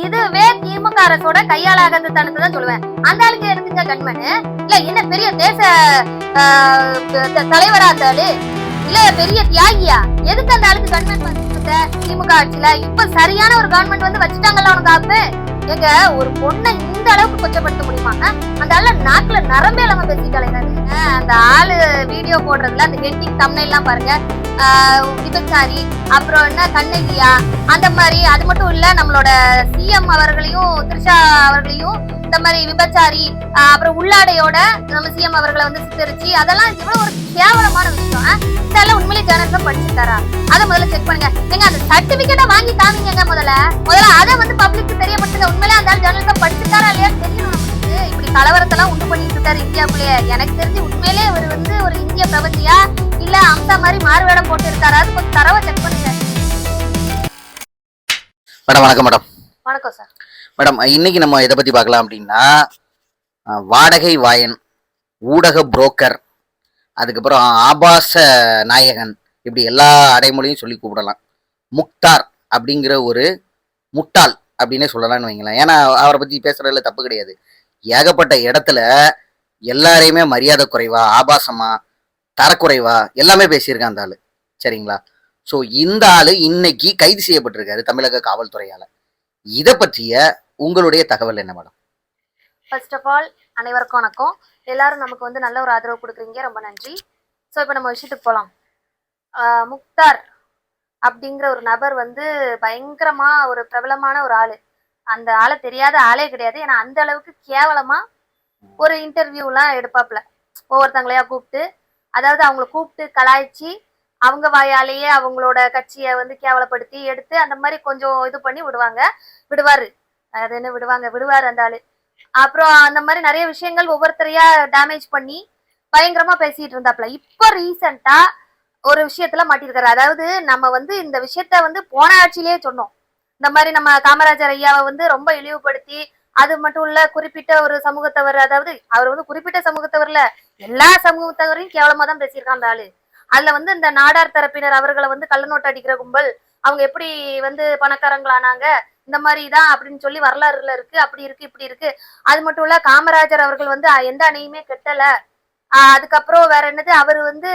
இதுவே திமுக அரசோட கையாளாகாத தனத்தை தான் சொல்லுவேன். அந்த ஆளுக்கு எடுத்துக்க கண்மனு இல்ல என்ன பெரிய தேச தலைவரா அந்த ஆளு இல்ல பெரிய தியாகியா? எதுக்கு அந்த ஆளுக்கு கவர்மெண்ட் திமுக ஆட்சியில இப்ப சரியான ஒரு கவர்மெண்ட் வந்து வச்சுட்டாங்கல்ல உனக்கு ஆப்பு. எங்க ஒரு பொண்ணை இந்த அளவுக்கு கொச்சப்படுத்த முடியுமா? அந்த ஆளு நாக்குல நரம்பே இல்லாம பேசிட்டாலே. அந்த ஆளு வீடியோ போடுறதுல அந்த ஹெட்டிங் தம்ப்நெயில் எல்லாம் பாருங்க, விபச்சாரி அப்புறம் என்ன கண்ணகியா அந்த மாதிரி. அது மட்டும் இல்ல நம்மளோட சிஎம் அவர்களையும் திரிஷா அவர்களையும் இந்த மாதிரி விபச்சாரி அப்புறம் உள்ளாடையோட நம்ம சிஎம் அவர்களை வந்து சித்தரிச்சு அதெல்லாம் இவ்வளவு ஒரு கேவலமான விஷயம். இதெல்லாம் உண்மையிலே ஜேர்னலிசம் படிச்சுட்டாரா? அதை முதல்ல செக் பண்ணுங்க. நீங்க அந்த சர்டிபிகேட்டை வாங்கி காமிங்க. முதல்ல அதை வந்து பப்ளிக்கு தெரியப்படுத்துங்க. உண்மையிலே அந்த ஜேர்னலிசம் படிச்சுட்டாரா இல்லையான்னு தெரியணும். இப்படி கலவரத்தெல்லாம் உண்டு பண்ணிட்டு இருக்காரு இந்தியாவுக்குள்ளேயே. எனக்கு தெரிஞ்சு உண்மையிலே அவர் வந்து ஒரு இந்திய பிரபஞ்சியா இல்ல அம்சா மாதிரி மாறுவேடம் போட்டு இருக்காரு. அது கொஞ்சம் தரவா செக் பண்ணுங்க. மேடம் வணக்கம். மேடம் வணக்கம் சார். மேடம் இன்னைக்கு நம்ம எதை பத்தி பார்க்கலாம் அப்படின்னா, வாடகை வாயன், ஊடக புரோக்கர், அதுக்கப்புறம் ஆபாச நாயகன், இப்படி எல்லா அடைமொழியும் சொல்லி கூப்பிடலாம். முக்தார் அப்படிங்கிற ஒரு முட்டாள் அப்படின்னே சொல்லலாம்னு வைங்களேன். ஏன்னா அவரை பத்தி பேசுறதுல தப்பு கிடையாது. ஏகப்பட்ட இடத்துல எல்லாரையுமே மரியாதை குறைவா, ஆபாசமா, தரக்குறைவா எல்லாமே பேசியிருக்கான் அந்த ஆளு. சரிங்களா? ஸோ இந்த ஆளு இன்னைக்கு கைது செய்யப்பட்டிருக்காரு தமிழக காவல்துறையால. இதை பற்றிய உங்களுடைய தகவல் என்ன மேடம்? ஃபர்ஸ்ட் ஆஃப் ஆல் அனைவருக்கும் வணக்கம். எல்லாரும் நமக்கு வந்து நல்ல ஒரு ஆதரவு கொடுக்குறீங்க, ரொம்ப நன்றி. ஸோ இப்போ நம்ம விஷயத்துக்கு போகலாம். முக்தார் அப்படிங்கிற ஒரு நபர் வந்து பயங்கரமா ஒரு பிரபலமான ஒரு ஆளு. அந்த ஆளை தெரியாத ஆளே கிடையாது. ஏன்னா அந்த அளவுக்கு கேவலமா ஒரு இன்டர்வியூலாம் எடுப்பாப்புல. ஒவ்வொருத்தங்களையா கூப்பிட்டு, அதாவது அவங்கள கூப்பிட்டு கலாய்ச்சி அவங்க வாயாலேயே அவங்களோட கட்சியை வந்து கேவலப்படுத்தி எடுத்து அந்த மாதிரி கொஞ்சம் இது பண்ணி விடுவாரு. அது என்ன விடுவாரு அந்த ஆளு. அப்புறம் அந்த மாதிரி நிறைய விஷயங்கள் ஒவ்வொருத்தரையா டேமேஜ் பண்ணி பயங்கரமா பேசிட்டு இருந்தாப்புல. இப்ப ரீசெண்டா ஒரு விஷயத்துல மாட்டிருக்காரு. அதாவது நம்ம வந்து இந்த விஷயத்த வந்து போன ஆட்சியிலேயே சொன்னோம். இந்த மாதிரி நம்ம காமராஜர் ஐயாவை வந்து ரொம்ப இழிவுபடுத்தி, அது மட்டும் இல்ல குறிப்பிட்ட ஒரு சமூகத்தவர், அதாவது அவர் வந்து குறிப்பிட்ட சமூகத்தவர்ல எல்லா சமூகத்தவரையும் கேவலமா தான் பேசியிருக்கான் அந்த ஆளு. அதுல வந்து இந்த நாடார் தரப்பினர் அவர்களை வந்து கள்ளநோட்டு அடிக்கிற கும்பல், அவங்க எப்படி வந்து பணக்காரங்களானாங்க இந்த மாதிரிதான் அப்படின்னு சொல்லி வரலாறுல இருக்கு. அப்படி இருக்கு இப்படி இருக்கு. அது மட்டும் இல்ல காமராஜர் அவர்கள் வந்து எந்த அணையுமே கட்டல. அதுக்கப்புறம் வேற என்னது, அவர் வந்து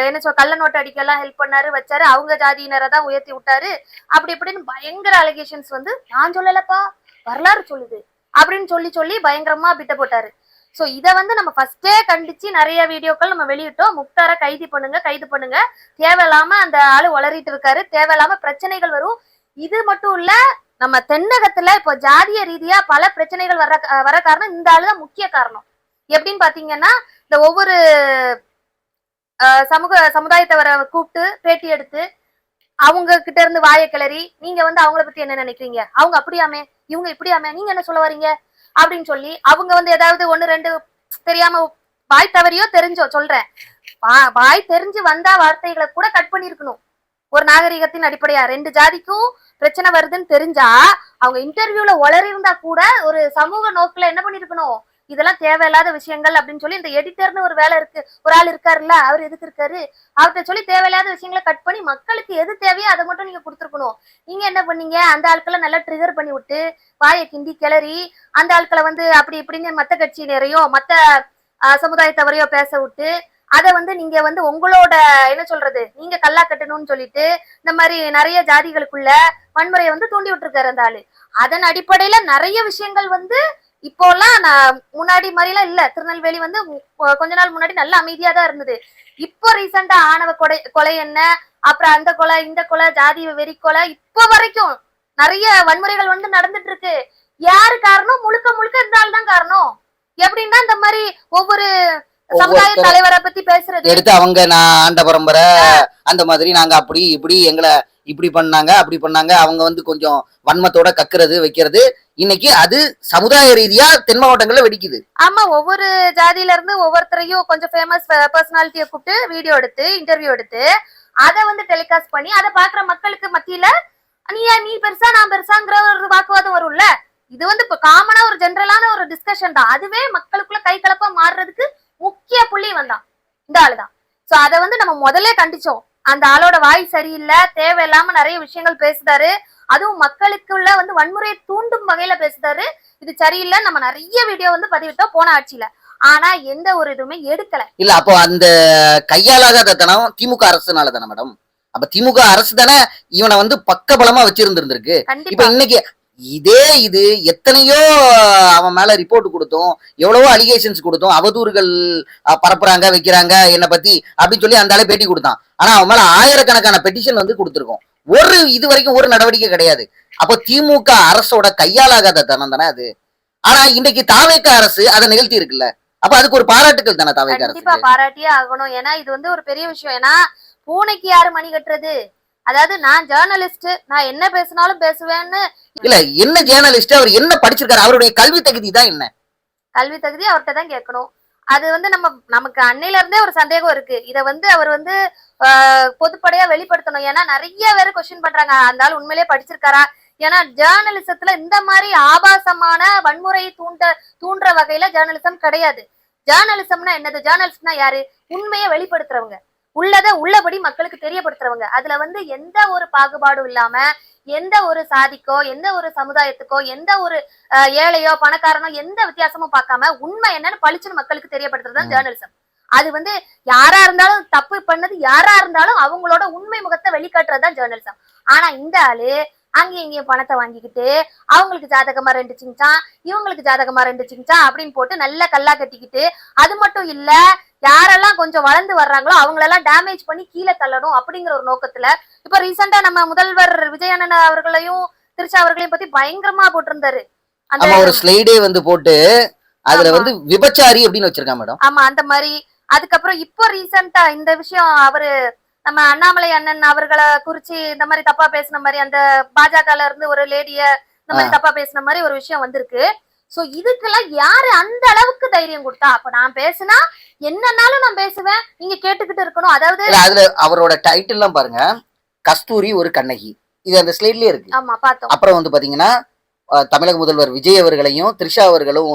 என்ன சொல் கள்ள நோட்டு அடிக்கலாம் ஹெல்ப் பண்ணாரு, வச்சாரு, அவங்க ஜாதியினரை தான் உயர்த்தி விட்டாரு, அப்படி இப்படின்னு பயங்கர அலிகேஷன்ஸ் வந்து நான் சொல்லலப்பா வரலாறு சொல்லுது அப்படின்னு சொல்லி பயங்கரமா பிட்ட போட்டாரு. சோ இதை வந்து நம்ம ஃபர்ஸ்டே கண்டிச்சு நிறைய வீடியோக்கள் நம்ம வெளியிட்டோம். முக்தாரை கைது பண்ணுங்க, தேவையில்லாம அந்த ஆளு வளரிட்டு இருக்காரு, தேவையில்லாம பிரச்சனைகள் வரும். இது மட்டும் இல்ல, நம்ம தென்னகத்துல இப்போ ஜாதிய ரீதியா பல பிரச்சனைகள் வர காரணம் இந்த ஆளுதான் முக்கிய காரணம். எப்படின்னு பாத்தீங்கன்னா, இந்த ஒவ்வொரு சமுதாயத்தவரை கூப்பிட்டு பேட்டி எடுத்து அவங்க கிட்ட இருந்து வாயை கிளறி, நீங்க வந்து அவங்கள பத்தி என்ன நினைக்கிறீங்க, அவங்க அப்படியாமே இவங்க இப்படியாமே, நீங்க என்ன சொல்ல வரீங்க அப்படின்னு சொல்லி அவங்க வந்து ஏதாவது ஒண்ணு ரெண்டு தெரியாம வாய் தவறியோ தெரிஞ்சோ சொல்றேன், வாய் தெரிஞ்சு வந்தா வார்த்தைகளை கூட கட் பண்ணிருக்கணும். ஒரு நாகரிகத்தின் அடிப்படையா ரெண்டு ஜாதிக்கும் பிரச்சனை வருதுன்னு தெரிஞ்சா அவங்க இன்டர்வியூல உளறி இருந்தா கூட ஒரு சமூக நோக்குல என்ன பண்ணிருக்கணும், இதெல்லாம் தேவையில்லாத விஷயங்கள் அப்படின்னு சொல்லி இந்த எடிட்டர்னு ஒரு வேலை இருக்கு, ஒரு ஆள் இருக்காருல்ல, அவர் எதுக்கு இருக்காரு, அவர்கிட்ட சொல்லி தேவையில்லாத விஷயங்களை கட் பண்ணி மக்களுக்கு எது தேவையோ அதை மட்டும் நீங்க கொடுத்துருக்கணும். நீங்க என்ன பண்ணீங்க, அந்த ஆட்களை நல்லா ட்ரிகர் பண்ணி விட்டு வாயை கிண்டி கிளறி அந்த ஆட்களை வந்து அப்படி இப்படின்னு மத்த கட்சியினரையோ மத்த சமுதாயத்தவரையோ பேச விட்டு அதை வந்து நீங்க வந்து உங்களோட என்ன சொல்றது நீங்க கல்லா கட்டணும்னு சொல்லிட்டு இந்த மாதிரி நிறைய ஜாதிகளுக்குள்ள வன்முறையை வந்து தூண்டி விட்டுருக்காரு அந்த ஆளு. அதன் அடிப்படையில நிறைய விஷயங்கள் வந்து இப்போலாம் நான் முன்னாடி மாதிரிலாம் இல்ல. திருநெல்வேலி வந்து கொஞ்ச நாள் முன்னாடி நல்ல அமைதியா தான் இருந்தது. இப்போ ரீசெண்டா ஆணவ கொலை என்ன, அப்புறம் அந்த கொலை இந்த கொலை ஜாதி வெறி கொலை இப்போ வரைக்கும் நிறைய வன்முறைகள் வந்து நடந்துட்டு இருக்கு. யாரு காரணம்? முழுக்க இருந்தால்தான் காரணம். எப்படின்னா இந்த மாதிரி ஒவ்வொரு சமுதாய தலைவரை பத்தி பேசுறது எடுத்து அவங்க நான் ஆண்ட பரம்பரை அந்த மாதிரி நாங்க அப்படி இப்படி எங்களை இப்படி பண்ணாங்க அப்படி பண்ணாங்க, அவங்க வந்து கொஞ்சம் வன்மத்தோட கக்குறது வைக்கிறது. இன்னைக்கு அது சமுதாய ரீதியா தென் மாவட்டங்கள்ல வெடிக்குது. ஆமா, ஒவ்வொரு ஜாதியில இருந்து ஒவ்வொருத்தரையும் கொஞ்சம் ஃபேமஸ் பர்சனாலிட்டியை கூப்பிட்டு வீடியோ எடுத்து இன்டர்வியூ எடுத்து அதை வந்து டெலிகாஸ்ட் பண்ணி அதை பாக்குற மக்களுக்கு மத்தியில நீ பெருசா நான் பெருசாங்கிற ஒரு வாக்குவாதம் வரும்ல. இது வந்து இப்ப காமனா ஒரு ஜெனரலான ஒரு டிஸ்கஷன் தான். அதுவே மக்களுக்குள்ள கை கலப்பா மாறுறதுக்கு முக்கிய புள்ளி வந்தான் இந்த ஆளுதான். சோ அதை வந்து நம்ம முதல்ல கண்டிச்சோம். அந்த ஆளோட வாய் சரியில்லை, தேவையில்லாம நிறைய விஷயங்கள் பேசுதாரு. அதுவும் மக்களுக்குள்ள வந்து வன்முறையை தூண்டும் வகையில பேசுதாரு. இது சரியில்லை. நம்ம நிறைய வீடியோ வந்து பதிவிட்டோம் போன ஆட்சியில. ஆனா எந்த ஒரு இதுவுமே எடுக்கல. இல்ல அப்போ அந்த கையாளாகாத தனம் திமுக அரசுனால தானே மேடம்? அப்ப திமுக அரசு தானே இவனை வந்து பக்கபலமா வச்சிருந்திருக்கு. இப்ப கண்டிப்பா இன்னைக்கு இது எத்தனையோ அவன் மேல ரிப்போர்ட் கொடுத்தோம், எவ்வளவோ அலிகேஷன்ஸ் கொடுத்தோம், அவதூறுகள் பரப்புறாங்க வைக்கிறாங்க என்னை பத்தி அப்படின்னு சொல்லி அந்த ஆளே பேட்டி கொடுத்தான். ஆனா அவன் மேல ஆயிரக்கணக்கான பெட்டிஷன் வந்து கொடுத்துருக்கோம். இது வரைக்கும் ஒரு நடவடிக்கை கிடையாது. அப்போ திமுக அரசோட கையாளாகாத தனம் தானே அது. ஆனா இன்னைக்கு தாவேக அரசு அதை நிகழ்த்தி இருக்குல்ல, அப்ப அதுக்கு ஒரு பாராட்டுகள் தானே தாவேக அரசு. கண்டிப்பா பாராட்டியே ஆகணும். ஏன்னா இது வந்து ஒரு பெரிய விஷயம். ஏன்னா பூனைக்கு யாரு மணி கட்டுறது? அதாவது நான் ஜேர்னலிஸ்ட், நான் என்ன பேசினாலும் பேசுவேன்னு. இல்ல என்ன ஜேர்னலிஸ்ட், அவர் என்ன படிச்சிருக்காரு, அவருடைய கல்வி தகுதி தான் என்ன? கல்வி தகுதி அவர்கிட்ட தான் கேட்கணும். அது வந்து நமக்கு அன்னையில இருந்தே ஒரு சந்தேகம் இருக்கு. இத வந்து அவர் வந்து பொதுப்படையா வெளிப்படுத்தணும். ஏன்னா நிறைய பேர் கொஸ்டின் பண்றாங்க, அந்த ஆள் உண்மையிலேயே படிச்சிருக்காரா? ஏன்னா ஜேர்னலிசத்துல இந்த மாதிரி ஆபாசமான வன்முறையை தூண்டுற வகையில ஜேர்னலிசம் கிடையாது. ஜேர்னலிசம்னா என்னது? ஜேர்னலிஸ்ட்னா யாரு? உண்மையை வெளிப்படுத்துறவங்க, உள்ளத உள்ளபடி மக்களுக்கு தெரியப்படுத்துறவங்க. அதுல வந்து எந்த ஒரு பாகுபாடும் இல்லாம, எந்த ஒரு சாதிக்கோ, எந்த ஒரு சமுதாயத்துக்கோ, எந்த ஒரு ஏழையோ பணக்காரனோ எந்த வித்தியாசமும் பார்க்காம உண்மை என்னன்னு பளிச்சுன்னு மக்களுக்கு தெரியப்படுத்துறது ஜேர்னலிசம். அது வந்து யாரா இருந்தாலும், தப்பு பண்ணது யாரா இருந்தாலும் அவங்களோட உண்மை முகத்தை வெளிக்காட்டுறதுதான் ஜேர்னலிசம். ஆனா இந்த ஆளு அங்கேயும் இங்கேயும் பணத்தை வாங்கிக்கிட்டு அவங்களுக்கு ஜாதகமா 2 சிங்சான், இவங்களுக்கு ஜாதகமா 2 சிங்சான் அப்படின்னு போட்டு நல்லா கல்லா கட்டிக்கிட்டு, அது மட்டும் இல்ல யாரெல்லாம் கொஞ்சம் வளர்ந்து வர்றாங்களோ அவங்களெல்லாம் டேமேஜ் பண்ணி கீழே தள்ளணும் அப்படிங்கிற ஒரு நோக்கத்துல இப்ப ரீசெண்டா நம்ம முதல்வர் விஜய் அண்ணன் அவர்களையும் திருச்சி அவர்களையும் பத்தி பயங்கரமா போட்டிருந்தாரு. அந்த ஒரு ஸ்லைடே வந்து போட்டு அதுல வந்து விபச்சாரி அப்படின்னு வச்சிருக்காங்க மேடம். ஆமா அந்த மாதிரி. அதுக்கப்புறம் இப்போ ரீசெண்டா இந்த விஷயம் அவரு நம்ம அண்ணாமலை அண்ணன் அவர்களை குறிச்சு இந்த மாதிரி தப்பா பேசின மாதிரி, அந்த பாஜகல இருந்து ஒரு லேடிய இந்த மாதிரி தப்பா பேசின மாதிரி ஒரு விஷயம் வந்திருக்கு. சோ இதுக்கெல்லாம் யாரு அந்த அளவுக்கு தைரியம் கொடுத்தா? அப்ப நான் பேசினா என்னன்னாலும் நான் பேசுவேன், நீங்க கேட்டுக்கிட்டு இருக்கணும். அதாவது அதுல அவரோட டைட்டில் எல்லாம் பாருங்க, கஸ்தூரி ஒரு கண்ணகி, இது அந்த ஸ்லைட்லயே இருக்கு. ஆமா பார்த்தோம். அப்புறம் வந்து பாத்தீங்கன்னா தமிழக முதல்வர் விஜய் அவர்களையும் த்ரிஷா அவர்களும்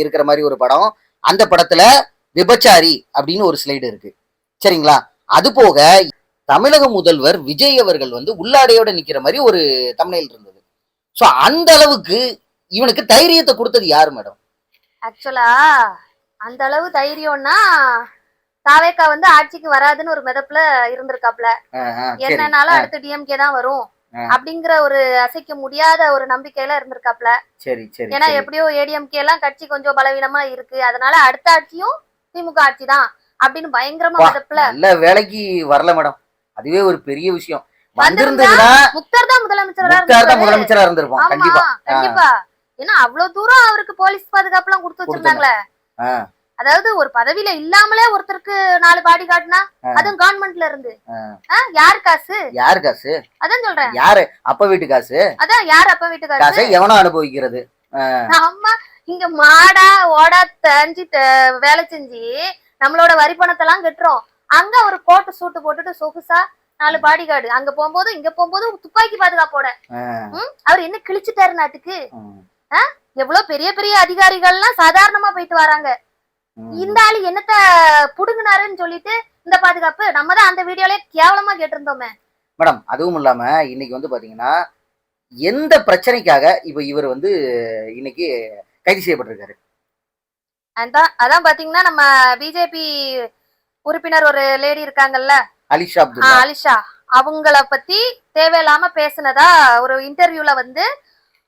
இருக்கிற மாதிரி ஒரு படம். அந்த படத்துல விபச்சாரி அப்படின்னு ஒரு ஸ்லைடு இருக்கு, சரிங்களா? அது போக தமிழக முதல்வர் விஜய் அவர்கள் வந்து உள்ளாடையோட நிக்கிற மாதிரி ஒரு தம்ப்நெயில் இருந்தது. சோ அந்த அளவுக்கு இவனுக்கு தைரியத்தை கொடுத்தது யாரு மேடம்? ஆக்சுவலா அந்த அளவு தைரியம்னா தாவேக்கா வந்து ஆட்சிக்கு வராதுன்னு ஒரு மிதப்புல இருந்திருக்காப்ல. என்னன்னாலும் அடுத்து டிஎம்கே தான் வரும் அப்படிங்கிற ஒரு அசைக்க முடியாத ஒரு நம்பிக்கையில இருந்திருக்காப்ல. சரி சரி. ஏன்னா எப்படியோ ஏடிஎம்கே எல்லாம் கட்சி கொஞ்சம் பலவீனமா இருக்கு, அதனால அடுத்த ஆட்சியும் திமுக ஆட்சி தான் அப்படின்னு பயங்கரமா மிதப்புல. நல்ல வேலைக்கு வரல மேடம், அதுவே ஒரு பெரிய விஷயம். வந்திருந்ததுன்னா முக்தார் தான் முதலமைச்சரா இருந்திருப்போம். கண்டிப்பா கண்டிப்பா. ஏன்னா அவ்வளவு தூரம் அவருக்கு போலீஸ் பாதுகாப்பு எல்லாம் கொடுத்து வச்சிருந்தாங்களே. அதாவது ஒரு பதவியில இல்லாமலே ஒருத்தருக்கு 4 பாடி கார்டுனா, அதுவும் கவர்மெண்ட்ல இருந்து யாரு காசு? யாரு காசு? அதான் சொல்றேன், யாரு அப்ப வீட்டு காசு? அதான் யாரு அப்ப வீட்டு காசு? எவனோ அனுபவிக்கிறது. அம்மா இங்க மாடா ஓடா தஞ்சி வேலை செஞ்சு நம்மளோட வரி பணத்தை எல்லாம் கட்டுறோம். அங்க ஒரு கோட்டு சூட்டு போட்டுட்டு சொகுசா 4 பாடி கார்டு, அங்க போகும்போது இங்க போகும்போது துப்பாக்கி பாதுகாப்போட. அவர் என்ன கிழிச்சுட்டாரு நாட்டுக்கு? எவ்வளவு பெரிய பெரிய அதிகாரிகள்லாம் சாதாரணமா போயிட்டு வராங்க. இந்த ஆளு என்னத்த புடுங்கினாருன்னு சொல்லிட்டு இந்த பாதுகாப்பு நம்ம தான் அந்த வீடியோல கேவலமா கேட்டிருந்தோமே மேடம். அதுவும் இல்லாம இன்னைக்கு வந்து பாத்தீங்கன்னா எந்த பிரச்சனைக்காக இப்ப இவர் வந்து இன்னைக்கு கைது செய்யப்பட்டிருக்காரு? அதான் பாத்தீங்கன்னா நம்ம பிஜேபி உறுப்பினர் ஒரு லேடி இருக்காங்கல்ல, அலிஷா, அவங்கள பத்தி தேவையில்லாம பேசினதா ஒரு இன்டர்வியூல வந்து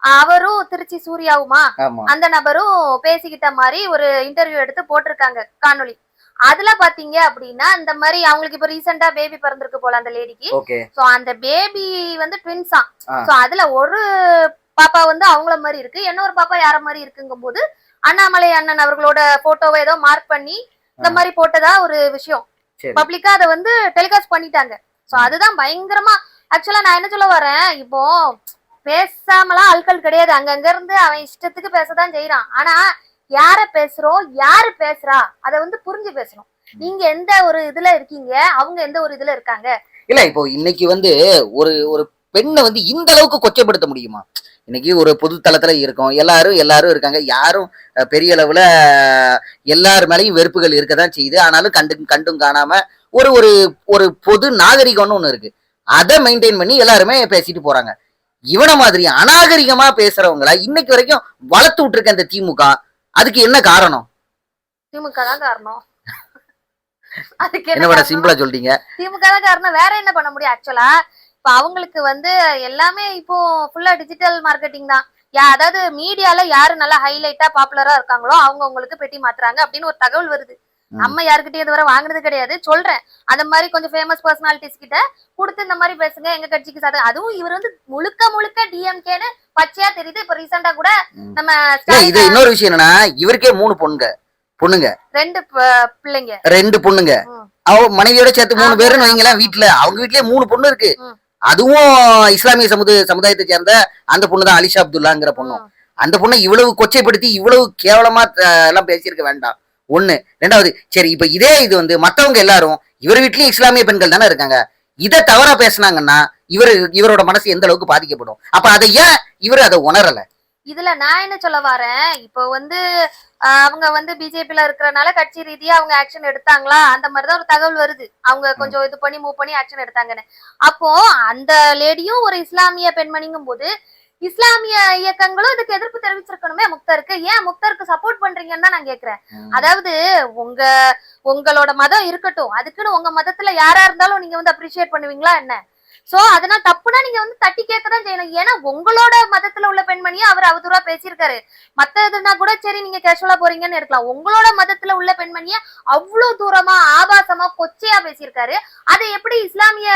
அவரும் திருச்சி சூர்யாவுமா அந்த நபரும் பேசிக்கிட்ட மாதிரி ஒரு இன்டர்வியூ எடுத்து போட்டிருக்காங்க காணொலி. அதுல பாத்தீங்க அப்படின்னா இந்த மாதிரி அவங்களுக்கு இப்ப ரீசெண்டா பேபி பிறந்திருக்கு போல அந்த லேடிக்கு. சோ அந்த பேபி வந்து ட்வின்ஸா. சோ அதுல ஒரு பாப்பா வந்து அவங்கள மாதிரி இருக்கு, இன்னொரு பாப்பா யார மாதிரி இருக்குங்கும் போது அண்ணாமலை அண்ணன் அவர்களோட போட்டோவை ஏதோ மார்க் பண்ணி இந்த மாதிரி போட்டதா ஒரு விஷயம் பப்ளிக்கா அதை வந்து டெலிகாஸ்ட் பண்ணிட்டாங்க. சோ அதுதான் பயங்கரமா. ஆக்சுவலா நான் என்ன சொல்ல வரேன், இப்போ பேசாமலாம் ஆட்கள் கிடையாது, அங்கங்க இருந்து அவன் இஷ்டத்துக்கு பேசதான் செய்யறான். ஆனா யார பேசுறோம், யாரு பேசுறா அதை வந்து புரிஞ்சு பேசணும். நீங்க எந்த ஒரு இதுல இருக்கீங்க, அவங்க எந்த ஒரு இதுல இருக்காங்க. இல்ல இப்போ இன்னைக்கு வந்து ஒரு ஒரு பெண்ணை வந்து இந்த அளவுக்கு கொச்சைப்படுத்த முடியுமா? இன்னைக்கு ஒரு பொது தளத்துல இருக்கோம், எல்லாரும் இருக்காங்க, யாரும் பெரிய அளவுல எல்லார் மேலையும் வெறுப்புகள் இருக்கதான் செய்யுது. ஆனாலும் கண்டும் காணாம ஒரு ஒரு ஒரு பொது நாகரிகம்னு ஒண்ணு இருக்கு. அதை மெயின்டைன் பண்ணி எல்லாருமே பேசிட்டு போறாங்க. இவன மாதிரி அநாகரிகமா பேசுறவங்கள இன்னைக்கு வரைக்கும் வளர்த்து விட்டுருக்க இந்த திமுக. அதுக்கு என்ன காரணம்? திமுக தான் காரணம். அதுக்கு என்ன என்ன சிம்பிளா சொல்றீங்க? திமுக தான் காரணம். வேற என்ன பண்ண முடியும்? ஆக்சுவலா இப்ப அவங்களுக்கு வந்து எல்லாமே இப்போ ஃபுல்லா டிஜிட்டல் மார்க்கெட்டிங் தான். அதாவது மீடியால யாரு நல்லா ஹைலைட்டா பாப்புலரா இருக்காங்களோ அவங்க உங்களுக்கு பெட்டி மாத்துறாங்க அப்படின்னு ஒரு தகவல் வருது. நம்ம யாருக்கிட்டயும் இதுவரை வாங்குனது கிடையாது. சொல்றேன், அந்த மாதிரி கொஞ்சம் ஃபேமஸ் பர்சனாலிட்டிஸ் கிட்ட கொடுத்து இந்த மாதிரி பேசுங்க, எங்க கட்சிக்கு சாதகம். அதுவும் இவர் வந்து முழுக்க முழுக்க டிஎம்கேன்னு பச்சையா தெரியுது. இப்ப ரீசெண்டா கூட நம்ம இது இன்னொரு விஷயம் என்னன்னா, இவருக்கே 3 பொண்ணுங்க 2 பிள்ளைங்க 2 பொண்ணுங்க. அவ மனைவியோட சேர்த்து 3 பேருன்னு வைங்களேன். வீட்டுல அவங்க வீட்லயே 3 பொண்ணு இருக்கு. அதுவும் இஸ்லாமிய சமுதாயத்தை சேர்ந்த அந்த பொண்ணு தான், அலிஷா அப்துல்லாங்கிற பொண்ணு. அந்த பொண்ணை இவ்வளவு கொச்சைப்படுத்தி இவ்வளவு கேவலமா எல்லாம் பேசியிருக்க வேண்டாம். ஒண்ணு. 2வது, சரி இப்ப இதே இது வந்து மத்தவங்க எல்லாரும் இவர் வீட்லயும் இஸ்லாமிய பெண்கள் தானே இருக்காங்க. இதை தவறா பேசினாங்கன்னா இவரோட மனசு எந்த அளவுக்கு பாதிக்கப்படும்? அப்ப அதை ஏன் இவரு அதை உணரல? இதுல நான் என்ன சொல்ல வரேன், இப்போ வந்து அவங்க வந்து பிஜேபில இருக்கிறனால கட்சி ரீதியா அவங்க ஆக்ஷன் எடுத்தாங்களா, அந்த மாதிரிதான் ஒரு தகவல் வருது. அவங்க கொஞ்சம் இது பண்ணி மூவ் பண்ணி ஆக்ஷன் எடுத்தாங்கன்னு. அப்போ அந்த லேடியும் ஒரு இஸ்லாமிய பெண்மணிங்கும் போது இஸ்லாமிய இயக்கங்களும் இதுக்கு எதிர்ப்பு தெரிவிச்சிருக்கணுமே முக்தருக்கு. ஏன் முக்தருக்கு சப்போர்ட் பண்றீங்கன்னு தான் நான் கேக்குறேன். அதாவது உங்களோட மதம் இருக்கட்டும், அதுக்குன்னு உங்க மதத்துல யாரா இருந்தாலும் நீங்க வந்து அப்ரிஷியேட் பண்ணுவீங்களா என்ன? சோ அதனால தப்புனா நீங்க வந்து தட்டி கேட்கதான் செய்யணும். ஏன்னா உங்களோட மதத்துல உள்ள பெண்மணியை அவர் அவதூறா பேசியிருக்காரு. மத்த இதுனா கூட சரி நீங்க கேஷுவலா போறீங்கன்னு இருக்கலாம். உங்களோட மதத்துல உள்ள பெண்மணிய அவ்வளவு தூரமா ஆபாசமா கொச்சையா பேசியிருக்காரு. அதை எப்படி இஸ்லாமிய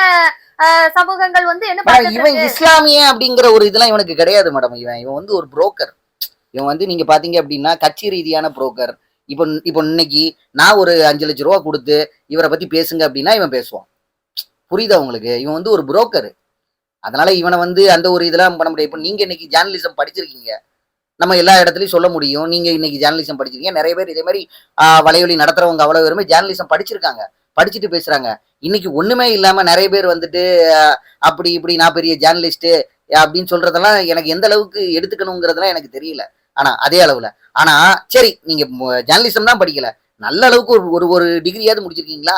சமூகங்கள் வந்து என்ன இவன் இஸ்லாமிய அப்படிங்கிற ஒரு இதெல்லாம் இவனுக்கு கிடையாது மேடம். இவன் வந்து ஒரு புரோக்கர். இவன் வந்து நீங்க பாத்தீங்க அப்படின்னா கட்சி ரீதியான புரோக்கர். இப்போ இன்னைக்கு நான் ஒரு 5 லட்சம் ரூபா கொடுத்து இவரை பத்தி பேசுங்க அப்படின்னா இவன் பேசுவான். புரியுதா உங்களுக்கு? இவன் வந்து ஒரு புரோக்கர். அதனால இவனை வந்து அந்த ஒரு இதெல்லாம் பண்ண முடியாது. இப்போ நீங்க இன்னைக்கு ஜேர்னலிசம் படிச்சிருக்கீங்க, நம்ம எல்லா இடத்துலயும் சொல்ல முடியும். நீங்க இன்னைக்கு ஜேர்னலிசம் படிச்சிருக்கீங்க. நிறைய பேர் இதே மாதிரி வலையொலி நடத்துறவங்க அவ்வளவு பேருமே ஜேர்னலிசம் படிச்சிருக்காங்க, படிச்சுட்டு பேசுறாங்க. இன்னைக்கு ஒண்ணுமே இல்லாம நிறைய பேர் வந்துட்டு அப்படி இப்படி நான் பெரிய ஜேர்னலிஸ்ட் அப்படின்னு சொல்றதெல்லாம் எனக்கு எந்த அளவுக்கு எடுத்துக்கணுங்கிறதுலாம் எனக்கு தெரியல. ஆனா அதே அளவுல ஆனா சரி, நீங்க ஜேர்னலிசம் தான் படிக்கல, நல்ல அளவுக்கு ஒரு ஒரு டிகிரியாவது முடிச்சிருக்கீங்களா?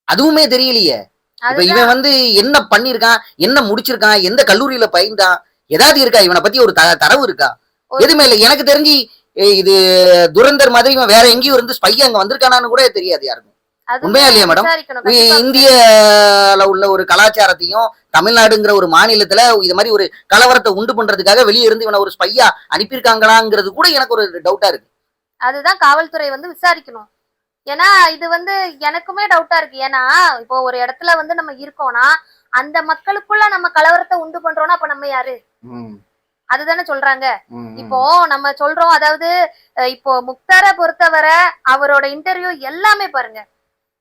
அதுவுமே தெரியலையே. இப்ப இவன் வந்து என்ன பண்ணிருக்கான், என்ன முடிச்சிருக்கான், எந்த கல்லூரியில பயின்றான், ஏதாவது இருக்கா? இவனை பத்தி ஒரு தரவு இருக்கா? எதுவுமே இல்லை. எனக்கு தெரிஞ்சு இது துரந்தர் மாதிரி இவன் வேற எங்கேயும் இருந்து ஸ்பையா அங்க வந்திருக்கானான்னு கூட தெரியாது யாருக்கும். உண்மையா இல்லையா மேடம்? இந்தியால உள்ள ஒரு கலாச்சாரத்தையும் தமிழ்நாடுங்கிற ஒரு மாநிலத்துல இது மாதிரி ஒரு கலவரத்தை உண்டு பண்றதுக்காக வெளியே இருந்து இவனை ஒரு ஸ்பையா அனுப்பியிருக்காங்களாங்கிறது கூட எனக்கு ஒரு டவுட்டா இருக்கு. அதுதான் காவல்துறை வந்து விசாரிக்கணும். ஏன்னா இது வந்து எனக்குமே டவுட்டா இருக்கு. ஏன்னா இப்போ ஒரு இடத்துல வந்து நம்ம இருக்கோம்னா அந்த மக்களுக்குள்ள நம்ம கலவரத்தை உண்டு பண்றோம்னா அப்ப நம்ம யாரு? அதுதானே சொல்றாங்க. இப்போ நம்ம சொல்றோம், அதாவது இப்போ முக்தாரை பொறுத்தவரை அவரோட இன்டர்வியூ எல்லாமே பாருங்க,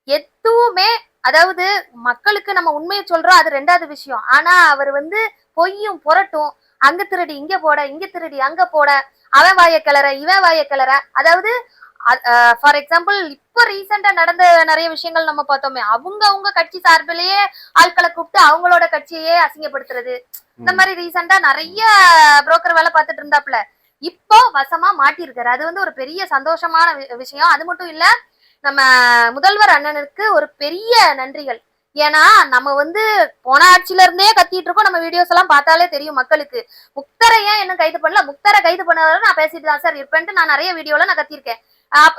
எதுவுமே அதாவது மக்களுக்கு நம்ம உண்மையை சொல்றோம், அது 2வது விஷயம். ஆனா அவர் வந்து பொய்யும் புரட்டும், அங்க திருடி இங்க போட, இங்க திருடி அங்க போட, அவன் வாய கிளற இவன் வாய கிளற. அதாவது ஃபார் எக்ஸாம்பிள் இப்ப ரீசெண்டா நடந்த நிறைய விஷயங்கள் நம்ம பார்த்தோமே, அவங்க கட்சி சார்பிலேயே ஆட்களை கூப்பிட்டு அவங்களோட கட்சியே அசிங்கப்படுத்துறது, இந்த மாதிரி ரீசெண்டா நிறைய புரோக்கர் வேலை பார்த்துட்டு இருந்தாப்ல. இப்போ வசமா மாட்டிருக்காரு. அது வந்து ஒரு பெரிய சந்தோஷமான விஷயம். அது மட்டும் இல்ல, நம்ம முதல்வர் அண்ணனுக்கு ஒரு பெரிய நன்றிகள். ஏன்னா நம்ம வந்து போன ஆட்சியில இருந்தே கத்திட்டு இருக்கோம். நம்ம வீடியோஸ் எல்லாம் பார்த்தாலே தெரியும் மக்களுக்கு. முக்தரை ஏன் என்ன கைது பண்ணல, முக்தரை கைது பண்ணவரை நான் பேசிட்டு தான் சார் இருப்பேன்ட்டு நான் நிறைய வீடியோல நான் கத்திருக்கேன்.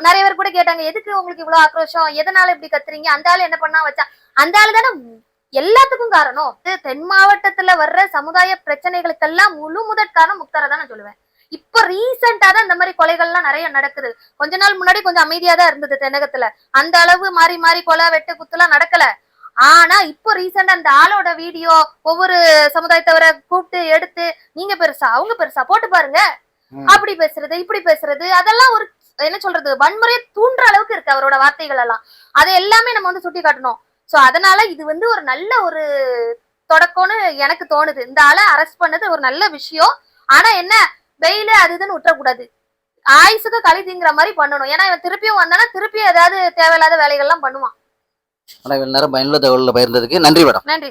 நிறைய பேர் கூட கேட்டாங்க, எதுக்கு உங்களுக்கு இவ்வளவு ஆக்ரோஷம், எதனால இப்படி கத்துறீங்க, அந்த ஆளு என்ன பண்ணா வச்சா, அந்த ஆளு தானே எல்லாத்துக்கும் காரணம். தென் மாவட்டத்துல வர்ற சமுதாய பிரச்சனைகளுக்கெல்லாம் முழு முதற் காரணம் முக்தாரை தான் நான் சொல்லுவேன். இப்ப ரீசெண்டா தான் இந்த மாதிரி கொலைகள்லாம் நிறைய நடக்குது. கொஞ்ச நாள் முன்னாடி கொஞ்சம் அமைதியா தான் இருந்தது தென்னகத்துல. அந்த அளவு மாறி மாறி கொலை வெட்டு குத்துலாம் நடக்கல. ஆனா இப்போ ரீசெண்டா அந்த ஆளோட வீடியோ ஒவ்வொரு சமுதாயத்தவரை கூப்பிட்டு எடுத்து நீங்க பெருசா அவங்க பெருசா போட்டு பாருங்க, அப்படி பேசுறது இப்படி பேசுறது, அதெல்லாம் ஒரு என்ன சொல்றது, வன்முறையை தூண்டுற அளவுக்கு இருக்கு அவரோட வார்த்தைகள் எல்லாம். அதை எல்லாமே நம்ம வந்து சுட்டி காட்டணும். சோ அதனால இது வந்து ஒரு நல்ல ஒரு தொடக்கம்னு எனக்கு தோணுது. இந்த ஆளை அரெஸ்ட் பண்ணது ஒரு நல்ல விஷயம். ஆனா என்ன, பெயில அது இதுன்னு விட்டுறக்கூடாது, ஆயுசுக்கு களி தீங்குற மாதிரி பண்ணணும். ஏன்னா இவன் திருப்பியும் வந்தானா திருப்பி ஏதாவது தேவையில்லாத வேலைகள்லாம் பண்ணுவான். நேரம் பயனுள்ள தகவல்ல பகிர்ந்ததுக்கு நன்றி மேடம். நன்றி.